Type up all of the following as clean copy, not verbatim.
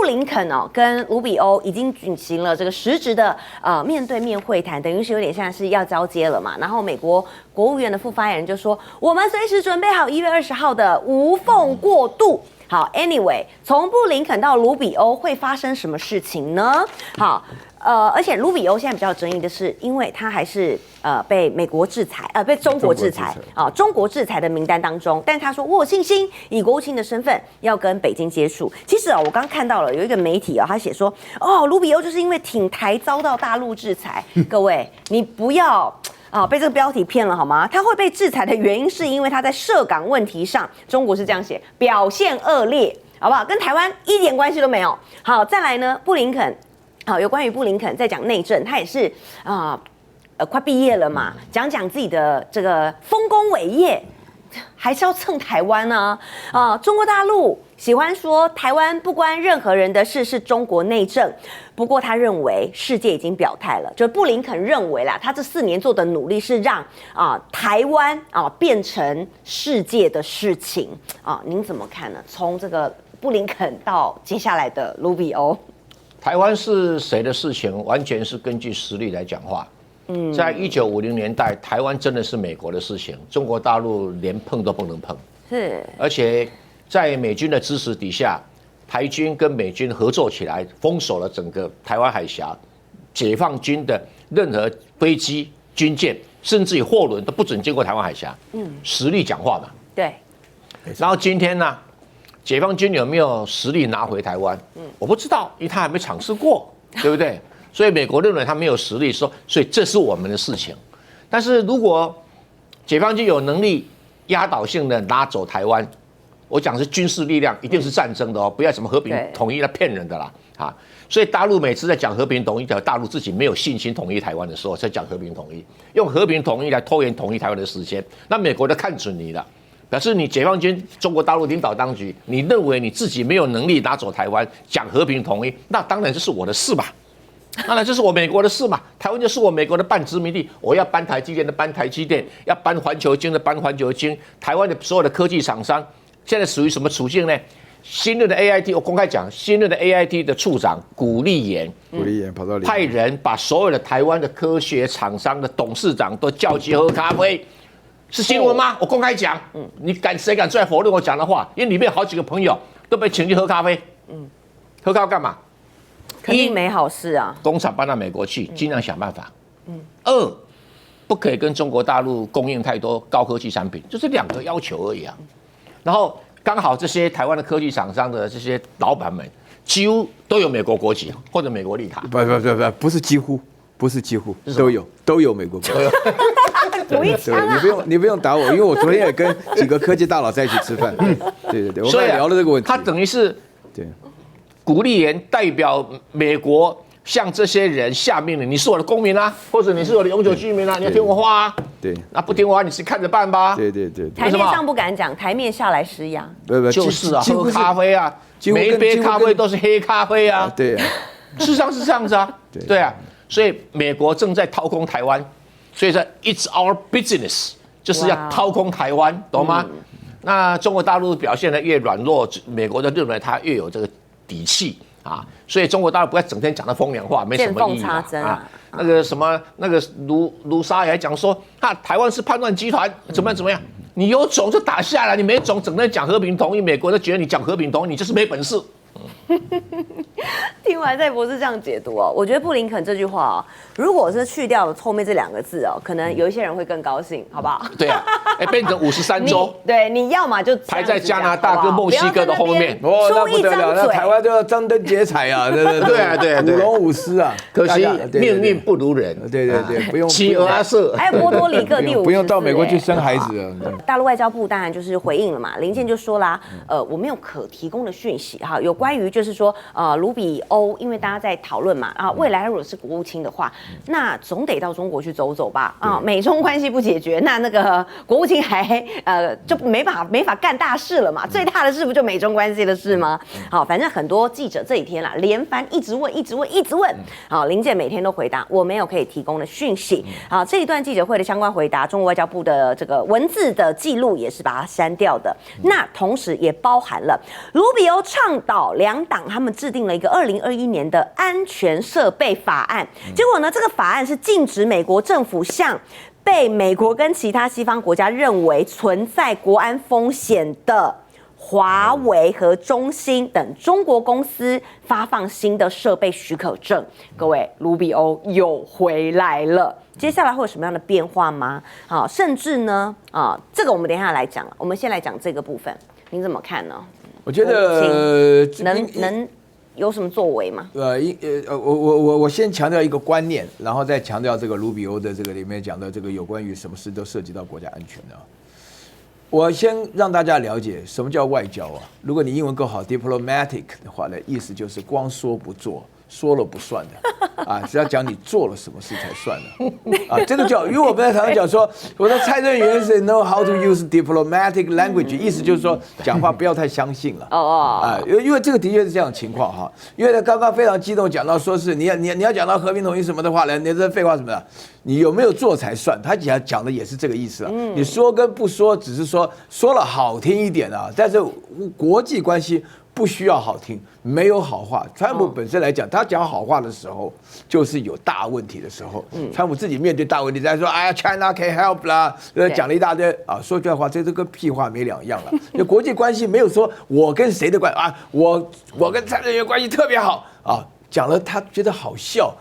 布林肯哦跟卢比欧已经举行了这个实质的面对面会谈，等于是有点像是要交接了嘛。然后美国国务院的副发言人就说，我们随时准备好1月20号的无缝过渡。好 ，Anyway， 从布林肯到卢比欧会发生什么事情呢？好。而且卢比欧现在比较有争议的是，因为他还是被美国制裁，被中国制裁啊，中国制裁的名单当中。但是他说我有信心以国务卿的身份要跟北京接触。其实我刚看到了有一个媒体他写说，卢比欧就是因为挺台遭到大陆制裁。各位，你不要。被这个标题骗了好吗？他会被制裁的原因是因为他在涉港问题上，中国是这样写，表现恶劣，好不好？跟台湾一点关系都没有。好，再来呢，布林肯。好，有关于布林肯在讲内政，他也是快毕业了嘛，讲自己的这个丰功伟业，还是要蹭台湾呢？中国大陆喜欢说台湾不关任何人的事，是中国内政。不过他认为世界已经表态了，就布林肯认为啦，他这4年做的努力是让台湾变成世界的事情您怎么看呢？从这个布林肯到接下来的卢比欧。台湾是谁的事情，完全是根据实力来讲话。在1950年代，台湾真的是美国的事情，中国大陆连碰都不能碰。是，而且在美军的支持底下，台军跟美军合作起来，封锁了整个台湾海峡，解放军的任何飞机、军舰，甚至于货轮都不准经过台湾海峡。实力讲话嘛。对。然后今天呢？解放军有没有实力拿回台湾？我不知道，因为他还没尝试过，对不对？所以美国认为他没有实力，所以这是我们的事情。但是如果解放军有能力压倒性的拿走台湾，我讲是军事力量，一定是战争的哦，不要什么和平统一来骗人的啦啊！所以大陆每次在讲和平统一，大陆自己没有信心统一台湾的时候，才讲和平统一，用和平统一来拖延统一台湾的时间，那美国都看准你了。表示你解放军中国大陆领导当局，你认为你自己没有能力拿走台湾，讲和平统一，那当然这是我的事嘛，当然这是我美国的事嘛，台湾就是我美国的半殖民地，我要搬台积电的搬台积电，要搬环球晶的搬环球晶，台湾的所有的科技厂商现在属于什么处境呢？新任的 AIT， 我公开讲，新任的 AIT 的处长古立言跑到派人把所有的台湾的科学厂商的董事长都叫集喝咖啡。是新闻吗？我公开讲，谁敢出来否认我讲的话？因为里面好几个朋友都被请去喝咖啡，喝咖啡干嘛？肯定没好事啊。工厂搬到美国去，尽量想办法。2，不可以跟中国大陆供应太多高科技产品，就是2个要求而已啊。然后刚好这些台湾的科技厂商的这些老板们，几乎都有美国国籍或者美国绿卡。不是几乎，不是几乎，都有美国国籍。你不用打我，因为我昨天也跟几个科技大佬在一起吃饭。对，我们聊了这个问题。他等于是古立言代表美国向这些人下命令，你是我的公民啊，或者你是我的永久居民啊，你要听我话啊。对，那不听我话，你是看着办吧。对。台面上不敢讲，台面下来施压。就是啊，喝咖啡啊，每一杯咖啡都是黑咖啡啊。对啊，事实上是这样子啊。对啊，所以美国正在掏空台湾。所以说 ，It's our business， 就是要掏空台湾，懂吗？那中国大陆表现得越软弱，美国的认为它越有这个底气啊。所以中国大陆不要整天讲的风凉话，没什么意义啊。那个什么，那个卢沙也还讲说，台湾是叛乱集团，怎么样？你有种就打下来，你没种整天讲和平统一，美国都觉得你讲和平统一，你就是没本事。听完蔡博士这样解读我觉得布林肯这句话如果是去掉后面这2个字可能有一些人会更高兴，好不好？对啊，变成53州，对，你要嘛就排在加拿大跟墨西哥的后面，那不得了，那台湾就要张灯结彩啊，对，舞龙舞狮啊，可惜命运不如人，对，不用企鹅社，还有波多黎各第54，不用到美国去生孩子了。大陆外交部当然就是回应了嘛，林健就说啦，我没有可提供的讯息有关于就是说卢比欧都因为大家在讨论嘛未来他如果是国务卿的话，那总得到中国去走走吧美中关系不解决，那个国务卿还就没法干大事了嘛，最大的事不就美中关系的事吗？好，反正很多记者这几天啦连番一直问，好，林健每天都回答我没有可以提供的讯息。好，这一段记者会的相关回答，中国外交部的这个文字的记录也是把它删掉的。那同时也包含了卢比欧倡导两党他们制定了一个2021年的安全设备法案，结果呢，这个法案是禁止美国政府向被美国跟其他西方国家认为存在国安风险的华为和中兴等中国公司发放新的设备许可证。各位，卢比欧又回来了，接下来会有什么样的变化吗？甚至呢，这个我们等一下来讲，我们先来讲这个部分，您怎么看呢？我觉得能有什么作为吗？我先强调一个观念，然后再强调这个卢比欧的这个里面讲的这个有关于什么事都涉及到国家安全的。我先让大家了解什么叫外交啊。如果你英文够好 ，diplomatic 的话呢，意思就是光说不做，说了不算的只要讲你做了什么事才算的这个叫，因为我们在台湾讲说，我的蔡正元是 know how to use diplomatic language， 意思就是说讲话不要太相信了因为这个的确是这样的情况哈。因为他刚刚非常激动讲到说是你要讲到和平统一什么的话呢，你这废话什么的。你有没有做才算？他讲的也是这个意思你说跟不说，只是说了好听一点但是国际关系不需要好听，没有好话。川普本身来讲，他讲好话的时候，就是有大问题的时候。川普自己面对大问题，在说哎呀 ，China can help 啦，讲了一大堆说句话，这跟屁话没两样了。就国际关系没有说我跟谁的关系我跟蔡正元关系特别好讲了他觉得好笑。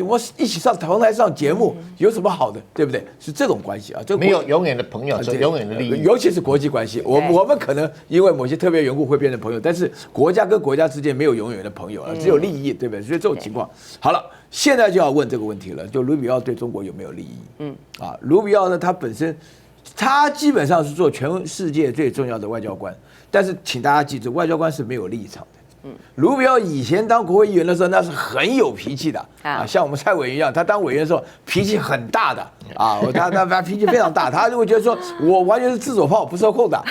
我一起上同台上节目有什么好的，对不对？是这种关系没有永远的朋友，只有永远的利益。尤其是国际关系，我们可能因为某些特别缘故会变成朋友，但是国家跟国家之间没有永远的朋友只有利益，对不对？所以这种情况，好了，现在就要问这个问题了，就卢比奥对中国有没有利益？卢比奥呢，他本身他基本上是做全世界最重要的外交官，但是请大家记住，外交官是没有立场的。卢比奥以前当国会议员的时候，那是很有脾气的像我们蔡委员一样，他当委员的时候脾气很大的他脾气非常大，他就会觉得说我完全是自走炮不受控的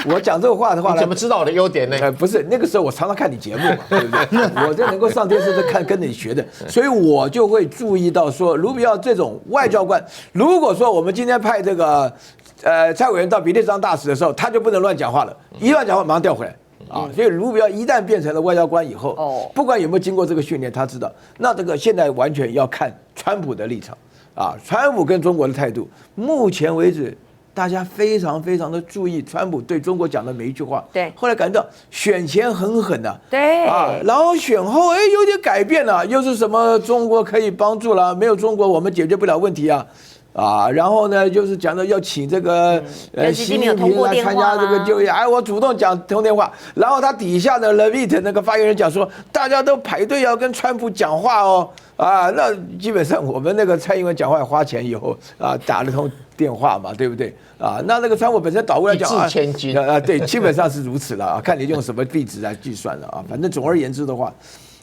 我讲这个话的话，你怎么知道我的优点呢？不是那个时候我常常看你节目嘛，对不对？我就能够上电视是跟着你学的，所以我就会注意到说，卢比奥这种外交官，如果说我们今天派这个蔡委员到比利时当大使的时候，他就不能乱讲话了，一乱讲话马上调回来。所以卢比奥一旦变成了外交官以后，不管有没有经过这个训练，他知道，那这个现在完全要看川普的立场川普跟中国的态度。目前为止，大家非常非常的注意川普对中国讲的每一句话。对，后来感觉到选前很狠对然后选后有点改变了，又是什么中国可以帮助了，没有中国我们解决不了问题然后呢，就是讲的要请这个习近平来参加这个就业，我主动讲通电话，然后他底下的 Levitt 那个发言人讲说，大家都排队要跟川普讲话那基本上我们那个蔡英文讲话花钱以后打了通电话嘛，对不对那个川普本身倒过来讲一掷千金对，基本上是如此了看你用什么币值来计算了反正总而言之的话。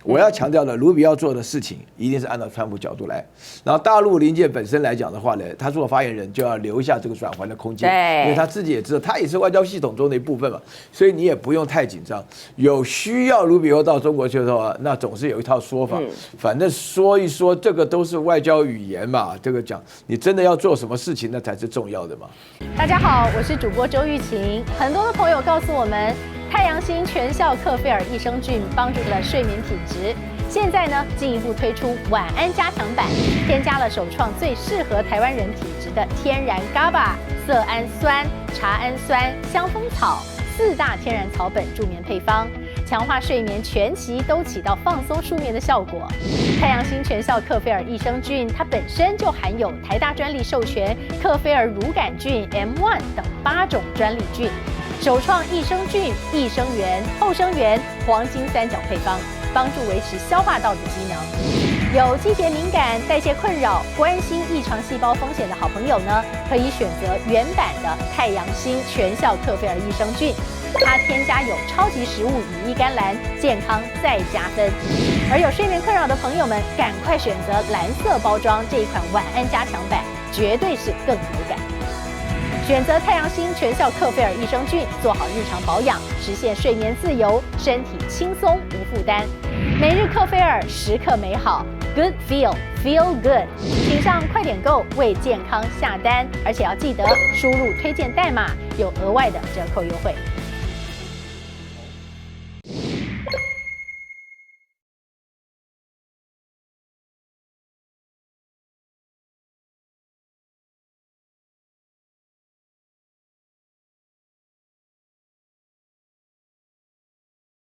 我要强调的，卢比奥做的事情一定是按照川普角度来。然后大陆林健本身来讲的话呢，他做发言人就要留下这个转圜的空间，因为他自己也知道，他也是外交系统中的一部分嘛，所以你也不用太紧张。有需要卢比奥到中国去的话，那总是有一套说法，反正说一说，这个都是外交语言嘛。这个讲你真的要做什么事情，那才是重要的嘛。大家好，我是主播周玉琴。很多的朋友告诉我们，太阳星全效克菲尔益生菌帮助了睡眠品质。现在呢，进一步推出晚安加强版，添加了首创最适合台湾人体质的天然 GABA、色氨酸、茶氨酸、香蜂草4大天然草本助眠配方，强化睡眠全期都起到放松舒眠的效果。太阳星全效克菲尔益生菌，它本身就含有台大专利授权克菲尔乳杆菌 M1 等8种专利菌。首创益生菌、益生元、后生元黄金3角配方，帮助维持消化道的机能。有季节敏感、代谢困扰、关心异常细胞风险的好朋友呢，可以选择原版的太阳星全效克菲尔益生菌，它添加有超级食物羽衣甘蓝，健康再加分。而有睡眠困扰的朋友们，赶快选择蓝色包装这一款晚安加强版，绝对是更有感。选择太阳星全效克菲尔益生菌，做好日常保养，实现睡眠自由，身体轻松无负担。每日克菲尔，时刻美好 ，Good Feel Good， 请上快点购为健康下单，而且要记得输入推荐代码，有额外的折扣优惠。